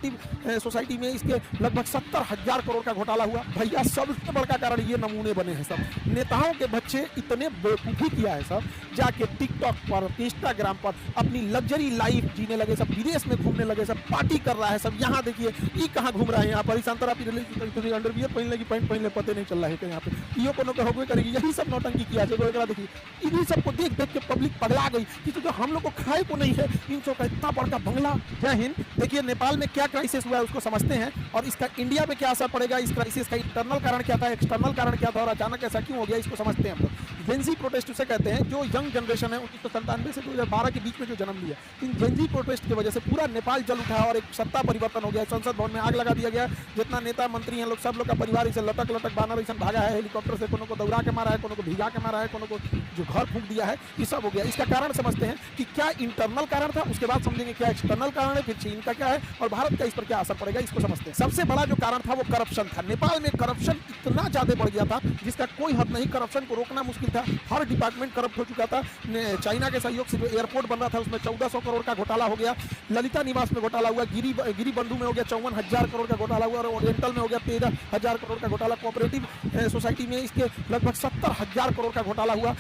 Cooperative society में इसके लगभग 70,000 करोड़ का घोटाला हुआ। भैया सबसे बड़का कारण ये नमूने बने हैं सब। नेताओं के बच्चे इतने बेवकूफ़ी किया है सब, जाके टिकटॉक पर, इंस्टाग्राम पर अपनी लग्जरी लाइफ जीने लगे सब, विदेश में घूमने लगे सब, पार्टी कर रहा है सब। यहाँ देखिए ये कहाँ घूम रहा है, यहाँ पर संतरा पी अंडरवियर पहन लेगी, पैंट पहन ले, पते नहीं चल रहा है कि यहाँ पे यो कोनो होबे करेगी। यही सब नौटंकी किया है। देखिए इन्हीं सबको देख देख के पब्लिक पगला गई कि तो जो हम लोग को खाए को नहीं है, इन सब का इतना बड़का बंगला। जय हिंद। देखिए नेपाल में क्या क्राइसिस हुआ है उसको समझते हैं, और इसका इंडिया में क्या असर पड़ेगा, इस क्राइसिस का इंटरनल कारण क्या था, एक्सटर्नल कारण क्या था, और अचानक ऐसा क्यों हो गया, इसको समझते हैं हम लोग। जेंजी प्रोटेस्ट उसे कहते हैं, जो यंग जनरेशन है 1997 से 2012 के बीच में जो जन्म लिया, इन जेंजी प्रोटेस्ट की वजह से पूरा नेपाल जल उठा और एक सत्ता परिवर्तन हो गया। संसद भवन में आग लगा दिया गया। जितना नेता मंत्री हैं लोग, सब लोग का परिवार इसे लटक लटक बानर ऐसा भागा है, हेलीकॉप्टर से कोनो को दौड़ा के मारा है, कोनो को भिगा के मारा है, कोनो को जो घर फूंक दिया है, ये सब हो गया। इसका कारण समझते हैं कि क्या इंटरनल कारण था, उसके बाद समझेंगे क्या एक्सटर्नल कारण है, फिर चीन का क्या है और भारत का इस पर क्या असर पड़ेगा, इसको समझते हैं। सबसे बड़ा जो कारण था वो करप्शन था। नेपाल में करप्शन इतना ज्यादा बढ़ गया था जिसका कोई हद नहीं। करप्शन को रोकना मुश्किल था, हर डिपार्टमेंट करप्ट हो चुका था। चाइना के सहयोग से जो एयरपोर्ट बन रहा था उसमें 1400 करोड़ का घोटाला हो गया। ललिता निवास में घोटाला हुआ, गिरी बंधु में हो गया 54,000 करोड़ का घोटाला हुआ, और ओरिएंटल में हो गया 13,000 करोड़ का घोटाला। कोऑपरेटिव सोसाइटी में इसके लगभग 70,000 करोड़ का घोटाला हुआ।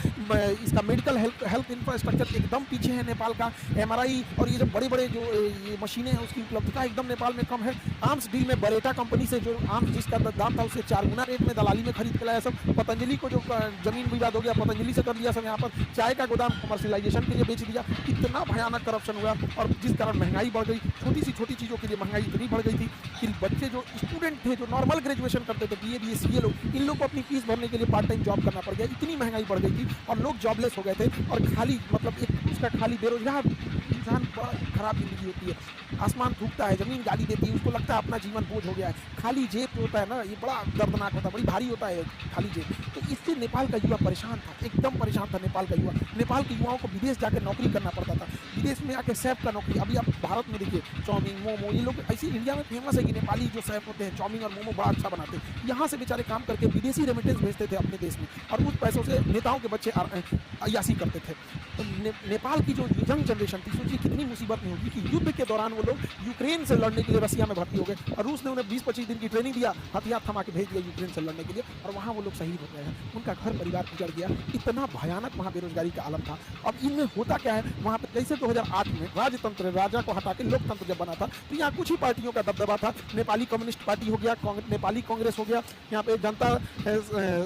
इसका मेडिकल हेल्थ इंफ्रास्ट्रक्चर एकदम पीछे है नेपाल का। एमआरआई और ये जो बड़े बड़े जो ये मशीनें हैं उसकी उपलब्धता एकदम नेपाल में कम है। आर्म्स डील में बरेटा कंपनी से जो आर्म्स जिसका दाम था उससे 4 गुना रेट में दलाली में खरीद के लाया सब। पतंजलि को जो जमीन विवाद हो गया, पतंजलि से कर लिया सब। यहाँ पर चाय का गोदाम कमर्शियलाइजेशन के लिए बेच दिया। इतना भयानक करप्शन हुआ, और जिस कारण महंगाई बढ़ गई। छोटी सी छोटी चीज़ों के लिए महंगाई इतनी बढ़ गई थी कि बच्चे जो स्टूडेंट थे, जो नॉर्मल ग्रेजुएशन करते थे, बीए बीएससी ये लोग, इन लोग को अपनी फीस भरने के लिए पार्ट टाइम जॉब करना पड़ गया। इतनी महंगाई बढ़ गई थी और लोग जॉबलेस हो गए थे, और खाली मतलब एक उसका खाली बेरोजगार इंसान, बड़ा खराब जिंदगी होती है। आसमान थूकता है, जमीन गाली देती है, उसको लगता है अपना जीवन बोझ हो गया है। खाली जेब होता है ना, ये बड़ा दर्दनाक होता है, बड़ी भारी होता है खाली जेब। तो इससे नेपाल का युवा परेशान था, एकदम परेशान था नेपाल का युवा। नेपाल के युवाओं को विदेश जाकर नौकरी करना पड़ता था, विदेश में आके शेफ का नौकरी। अभी आप भारत में देखिए चाउमीन, मोमो, ये लोग ऐसी इंडिया में फेमस है कि नेपाली जो शेफ होते हैं चाउमीन और मोमो बड़ा अच्छा बनाते हैं। यहाँ से बेचारे काम करके विदेशी रेमिटेंस भेजते थे अपने देश में, और उस पैसों से नेताओं के बच्चे अयासी करते थे। तो नेपाल की जो यंग जनरेशन थी, सोचिए कितनी मुसीबत में होगी कि युद्ध के दौरान वो लोग यूक्रेन से लड़ने के लिए रसिया में भर्ती हो गए, और रूस ने उन्हें 20-25 दिन की ट्रेनिंग दिया, हथियार थमा के भेज दिया यूक्रेन से लड़ने के लिए, और वहाँ वो लोग शहीद हो गए हैं। उनका घर परिवार उजड़ गया। इतना भयानक वहाँ बेरोजगारी का आलम था। अब इनमें होता क्या है, वहाँ पे जैसे 2008 में राजतंत्र, राजा को हटा के लोकतंत्र जब बना था, तो यहाँ कुछ ही पार्टियों का दबदबा था। नेपाली कम्युनिस्ट पार्टी हो गया, नेपाली कांग्रेस हो गया, यहाँ पे जनता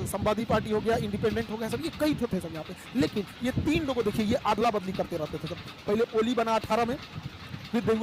संवादी पार्टी हो गया, इंडिपेंडेंट हो गया, सब ये कई थे सब यहाँ पे। लेकिन ये 3 लोगों देखिए ये अदला बदली करते रहते थे सब। पहले ओली बना 18 में, फिर